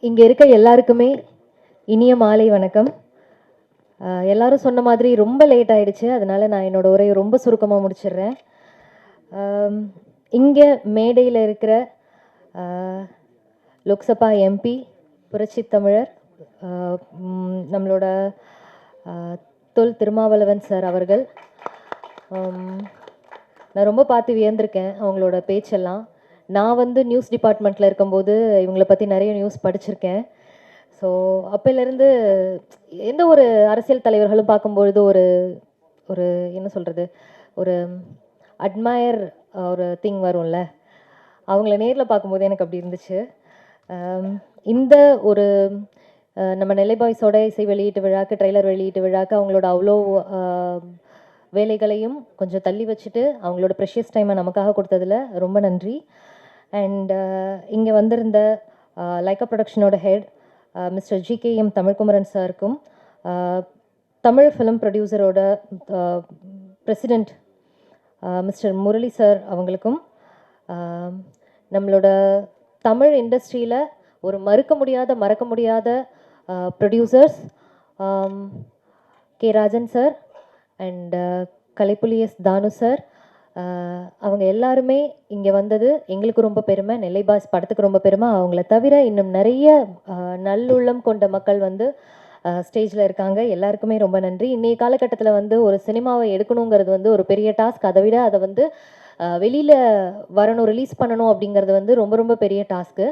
இங்கே இருக்க எல்லாருக்குமே இனிய மாலை வணக்கம். எல்லாரும் சொன்ன மாதிரி ரொம்ப லேட் ஆயிடுச்சு, அதனால நான் என்னோட உரையை ரொம்ப சுருக்கமாக முடிச்சிடுறேன். இங்கே மேடையில் இருக்கிற லோக்சபா எம்பி புரட்சி தமிழர் நம்மளோட தொல் திருமாவளவன் சார் அவர்கள், நான் ரொம்ப பார்த்து வியந்திருக்கேன் அவங்களோட பேச்செல்லாம். நான் வந்து நியூஸ் டிபார்ட்மெண்ட்டில் இருக்கும்போது இவங்களை பற்றி நிறைய நியூஸ் படிச்சிருக்கேன். ஸோ அப்போலேருந்து எந்த ஒரு அரசியல் தலைவர்களும் பார்க்கும்பொழுது ஒரு ஒரு என்ன சொல்கிறது, ஒரு அட்மயர் ஒரு திங் வரும்ல, அவங்கள நேரில் பார்க்கும்போது எனக்கு அப்படி இருந்துச்சு. இந்த ஒரு நம்ம நெல்லை பாய்ஸோட இசை வெளியீட்டு விழாக்கு, ட்ரெய்லர் வெளியீட்டு விழாக்கு அவங்களோட அவ்வளோ வேலைகளையும் கொஞ்சம் தள்ளி வச்சுட்டு அவங்களோட ப்ரெஷியஸ் டைமை நமக்காக கொடுத்ததில் ரொம்ப நன்றி. அண்ட் இங்கே வந்திருந்த லைக்கா ப்ரொடக்ஷனோட ஹெட் மிஸ்டர் ஜிகேஎம் தமிழ்குமரன் சாருக்கும், தமிழ் ஃபிலிம் ப்ரொடியூசரோட பிரசிடெண்ட் மிஸ்டர் முரளி சார் அவங்களுக்கும், நம்மளோட தமிழ் இண்டஸ்ட்ரியில் ஒரு மறக்க முடியாத producers K Rajan sir and Kalaipuli S Thanu sir, அவங்க எல்லாருமே இங்கே வந்தது எங்களுக்கு ரொம்ப பெருமை. நெல்லை பாய்ஸ் படத்துக்கு ரொம்ப பெருமை. அவங்கள தவிர இன்னும் நிறைய நல்லுள்ளம் கொண்ட மக்கள் வந்து ஸ்டேஜில் இருக்காங்க. எல்லாருக்குமே ரொம்ப நன்றி. இன்றைய காலகட்டத்தில் வந்து ஒரு சினிமாவை எடுக்கணுங்கிறது வந்து ஒரு பெரிய டாஸ்க். அதை விட அதை வந்து வெளியில் வரணும், ரிலீஸ் பண்ணணும் அப்படிங்கிறது வந்து ரொம்ப ரொம்ப பெரிய டாஸ்க்கு.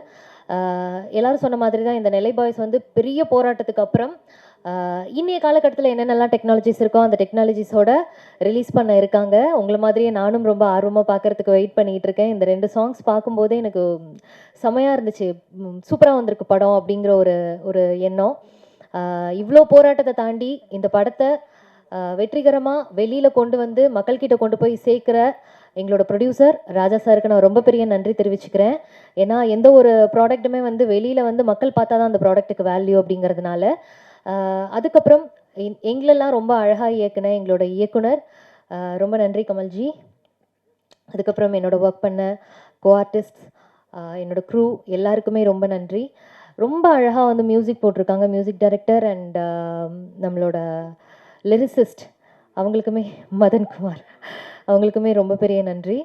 எல்லோரும் சொன்ன மாதிரி தான் இந்த நெல்லை பாய்ஸ் வந்து பெரிய போராட்டத்துக்கு அப்புறம் இன்றைய காலகட்டத்தில் என்னென்னலாம் டெக்னாலஜிஸ் இருக்கோ அந்த டெக்னாலஜிஸோட ரிலீஸ் பண்ண இருக்காங்க. உங்களை மாதிரியே நானும் ரொம்ப ஆர்வமாக பார்க்குறதுக்கு வெயிட் பண்ணிகிட்டு இருக்கேன். இந்த 2 சாங்ஸ் பார்க்கும்போதே எனக்கு செமையாக இருந்துச்சு. சூப்பராக வந்திருக்கு படம் அப்படிங்கிற ஒரு எண்ணம். இவ்வளோ போராட்டத்தை தாண்டி இந்த படத்தை வெற்றிகரமாக வெளியில் கொண்டு வந்து மக்கள்கிட்ட கொண்டு போய் சேர்க்குற எங்களோட ப்ரொடியூசர் ராஜா சாருக்கு நான் ரொம்ப பெரிய நன்றி தெரிவிச்சுக்கிறேன். ஏன்னா எந்த ஒரு ப்ராடக்ட்டுமே வந்து வெளியில் வந்து மக்கள் பார்த்தா தான் அந்த ப்ராடக்ட்டுக்கு வேல்யூ அப்படிங்கிறதுனால. அதுக்கப்புறம் எங்களெல்லாம் ரொம்ப அழகாக இயக்குன எங்களோட இயக்குனர், ரொம்ப நன்றி கமல்ஜி. அதுக்கப்புறம் என்னோட ஒர்க் பண்ண கோ ஆர்டிஸ்ட், என்னோட க்ரூ எல்லாருக்குமே ரொம்ப நன்றி. ரொம்ப அழகாக வந்து மியூசிக் போட்டிருக்காங்க மியூசிக் டைரக்டர் அண்ட் நம்மளோட லிரிசிஸ்ட் அவங்களுக்குமே, மதன்குமார் அவங்களுக்குமே ரொம்ப பெரிய நன்றி.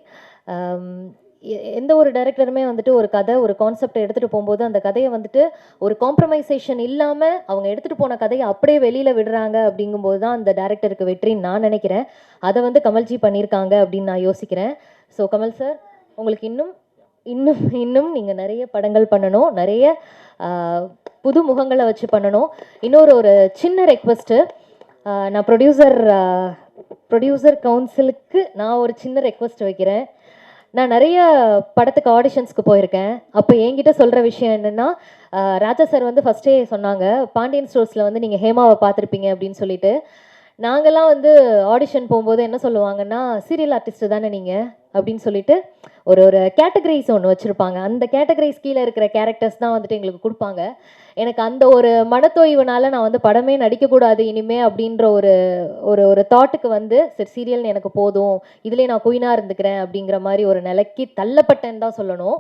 எந்த ஒரு டைரக்டருமே வந்துட்டு ஒரு கதை ஒரு கான்செப்டை எடுத்துகிட்டு போகும்போது அந்த கதையை வந்துட்டு ஒரு காம்ப்ரமைசேஷன் இல்லாமல் அவங்க எடுத்துகிட்டு போன கதையை அப்படியே வெளியில் விடுறாங்க அப்படிங்கும்போது தான் அந்த டைரக்டருக்கு வெற்றின்னு நான் நினைக்கிறேன். அதை வந்து கமல்ஜி பண்ணியிருக்காங்க அப்படின்னு நான் யோசிக்கிறேன். ஸோ கமல் சார், உங்களுக்கு இன்னும் இன்னும் இன்னும் நீங்கள் நிறைய படங்கள் பண்ணணும், நிறைய புது முகங்களை வச்சு பண்ணணும். இன்னொரு ஒரு சின்ன ரெக்வெஸ்ட்டு, நான் ப்ரொடியூசர் கவுன்சிலுக்கு நான் ஒரு சின்ன ரெக்வெஸ்ட் வைக்கிறேன். நான் நிறைய படத்துக்கு ஆடிஷன்ஸ்க்கு போயிருக்கேன். அப்போ என்கிட்ட சொல்கிற விஷயம் என்னென்னா, ராஜா சார் வந்து ஃபஸ்ட்டே சொன்னாங்க, பாண்டியன் ஸ்டோர்ஸில் வந்து நீங்கள் ஹேமாவை பார்த்துருப்பீங்க அப்படின்னு சொல்லிட்டு. நாங்கள்லாம் வந்து ஆடிஷன் போகும்போது என்ன சொல்லுவாங்கன்னா, சீரியல் ஆர்டிஸ்ட்டு தானே நீங்கள் அப்படின்னு சொல்லிட்டு ஒரு ஒரு கேட்டகரிஸ் ஒன்று வச்சுருப்பாங்க. அந்த கேட்டகரிஸ் கீழே இருக்கிற கேரக்டர்ஸ் தான் வந்துட்டு எங்களுக்கு கொடுப்பாங்க. எனக்கு அந்த ஒரு மனத்தோய்வுனால நான் வந்து படமே நடிக்கக்கூடாது இனிமே அப்படின்ற ஒரு ஒரு ஒரு தாட்டுக்கு வந்து சரி சீரியல்னு எனக்கு போதும், இதுலேயே நான் குயினாக இருந்துக்கிறேன் அப்படிங்கிற மாதிரி ஒரு நிலைக்கு தள்ளப்பட்டேன்னு தான் சொல்லணும்.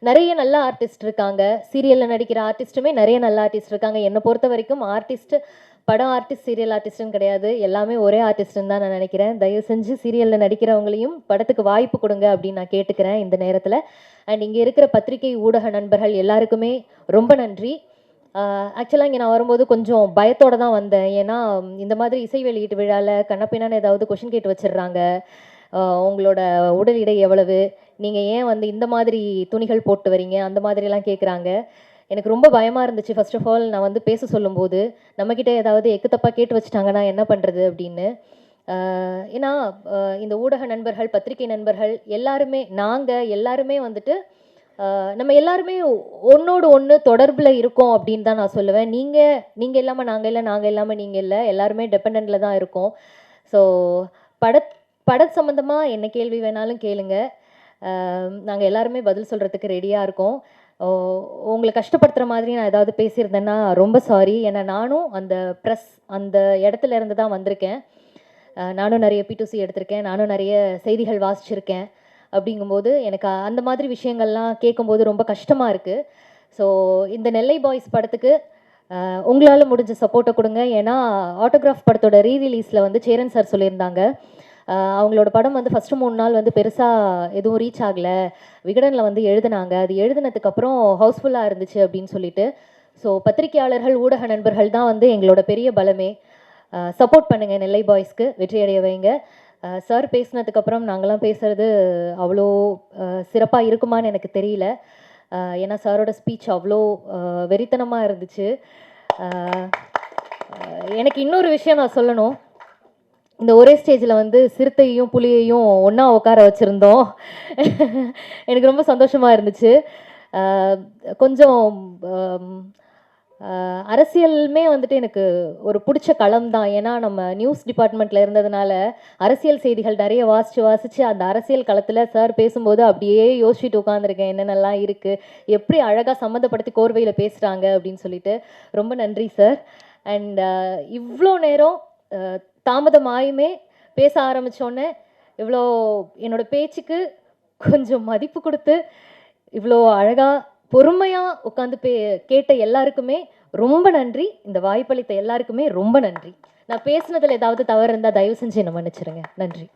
நிறைய நல்ல ஆர்டிஸ்ட் இருக்காங்க, சீரியலில் நடிக்கிற ஆர்டிஸ்ட்டுமே நிறைய நல்ல ஆர்டிஸ்ட் இருக்காங்க. என்னை பொறுத்த வரைக்கும் ஆர்டிஸ்ட்டு படம் ஆர்டிஸ்ட் சீரியல் ஆர்டிஸ்ட்டுன்னு கிடையாது, எல்லாமே ஒரே ஆர்டிஸ்ட்டுன்னு தான் நான் நினைக்கிறேன். தயவு செஞ்சு சீரியலில் நடிக்கிறவங்களையும் படத்துக்கு வாய்ப்பு கொடுங்க அப்படின்னு நான் கேட்டுக்கிறேன் இந்த நேரத்தில். அண்ட் இங்கே இருக்கிற பத்திரிகை ஊடக நண்பர்கள் எல்லாருக்குமே ரொம்ப நன்றி. ஆக்சுவலாக இங்கே நான் வரும்போது கொஞ்சம் பயத்தோடு தான் வந்தேன். ஏன்னா இந்த மாதிரி இசை வெளியீட்டு விழாவில் கண்ணப்பின்னான்னு ஏதாவது கொஷின் கேட்டு வச்சிடுறாங்க. உங்களோட உடல் எடை எவ்வளவு, நீங்கள் ஏன் வந்து இந்த மாதிரி துணிகள் போட்டு வரீங்க, அந்த மாதிரிலாம் கேட்குறாங்க. எனக்கு ரொம்ப பயமாக இருந்துச்சு. ஃபர்ஸ்ட் ஆஃப் ஆல் நான் வந்து பேச சொல்லும்போது நம்மக்கிட்ட ஏதாவது எக்கு தப்பாக கேட்டு வச்சுட்டாங்கன்னா என்ன பண்ணுறது அப்படின்னு. ஏன்னா இந்த ஊடக நண்பர்கள், பத்திரிகை நண்பர்கள் எல்லாருமே, நாங்கள் எல்லாருமே வந்துட்டு நம்ம எல்லாருமே ஒன்றோடு ஒன்று தொடர்பில் இருக்கோம் அப்படின்னு தான் நான் சொல்லுவேன். நீங்கள் இல்லாமல் நாங்கள் இல்லை, நாங்கள் இல்லாமல் நீங்கள் இல்லை, எல்லாருமே டிபெண்டில் தான் இருக்கோம். ஸோ பட சம்மந்தமாக என்ன கேள்வி வேணாலும் கேளுங்க, நாங்கள் எல்லாருமே பதில் சொல்கிறதுக்கு ரெடியாக இருக்கோம். உங்களை கஷ்டப்படுத்துகிற மாதிரி நான் ஏதாவது பேசியிருந்தேன்னா ரொம்ப சாரி. ஏன்னா நானும் அந்த ப்ரெஸ் அந்த இடத்துல இருந்து தான் வந்திருக்கேன். நானும் நிறைய P2C எடுத்திருக்கேன், நானும் நிறைய செய்திகள் வாசிச்சிருக்கேன். அப்படிங்கும்போது எனக்கு அந்த மாதிரி விஷயங்கள்லாம் கேட்கும்போது ரொம்ப கஷ்டமாக இருக்குது. ஸோ இந்த நெல்லை பாய்ஸ் படத்துக்கு உங்களால் முடிஞ்ச சப்போர்ட்டை கொடுங்க. ஏன்னா ஆட்டோகிராஃப் படத்தோட ரீரிலீஸில் வந்து சேரன் சார் சொல்லியிருந்தாங்க, அவங்களோட படம் வந்து ஃபஸ்ட்டு 3 நாள் வந்து பெருசாக எதுவும் ரீச் ஆகலை, விகடனில் வந்து எழுதுனாங்க, அது எழுதினதுக்கப்புறம் ஹவுஸ்ஃபுல்லாக இருந்துச்சு அப்படின்னு சொல்லிட்டு. ஸோ பத்திரிகையாளர்கள், ஊடக நண்பர்கள் தான் வந்து எங்களோட பெரிய பலமே. சப்போர்ட் பண்ணுங்கள், நெல்லை பாய்ஸ்க்கு வெற்றி அடைய வைங்க. சார் பேசினதுக்கப்புறம் நாங்களாம் பேசுகிறது அவ்வளோ சிறப்பாக இருக்குமான்னு எனக்கு தெரியல. ஏன்னா சாரோட ஸ்பீச் அவ்வளோ வெறித்தனமாக இருந்துச்சு. எனக்கு இன்னொரு விஷயம் நான் சொல்லணும். இந்த ஒரே ஸ்டேஜில் வந்து சிறுத்தையும் புலியையும் ஒன்றா உட்கார வச்சுருந்தோம். எனக்கு ரொம்ப சந்தோஷமாக இருந்துச்சு. கொஞ்சம் அரசியலுமே வந்துட்டு எனக்கு ஒரு பிடிச்ச களம் தான். ஏன்னா நம்ம நியூஸ் டிபார்ட்மெண்ட்டில் இருந்ததுனால அரசியல் செய்திகள் நிறைய வாசித்து அந்த அரசியல் களத்தில் சார் பேசும்போது அப்படியே யோசிச்சுட்டு உட்காந்துருக்கேன், என்னென்னலாம் இருக்குது, எப்படி அழகாக சம்மந்தப்படுத்தி கோர்வையில் பேசுகிறாங்க அப்படின்னு சொல்லிட்டு. ரொம்ப நன்றி சார். அண்ட் இவ்வளோ நேரம் தாமதமாயுமே பேச ஆரம்பித்தோன்னே இவ்வளோ என்னோடய பேச்சுக்கு கொஞ்சம் மதிப்பு கொடுத்து இவ்வளோ அழகாக பொறுமையாக உட்காந்து கேட்ட எல்லாருக்குமே ரொம்ப நன்றி. இந்த வாய்ப்பளித்த எல்லாருக்குமே ரொம்ப நன்றி. நான் பேசுனதில் ஏதாவது தவறு இருந்தால் தயவு செஞ்சு என்னை மன்னிச்சிருங்க. நன்றி.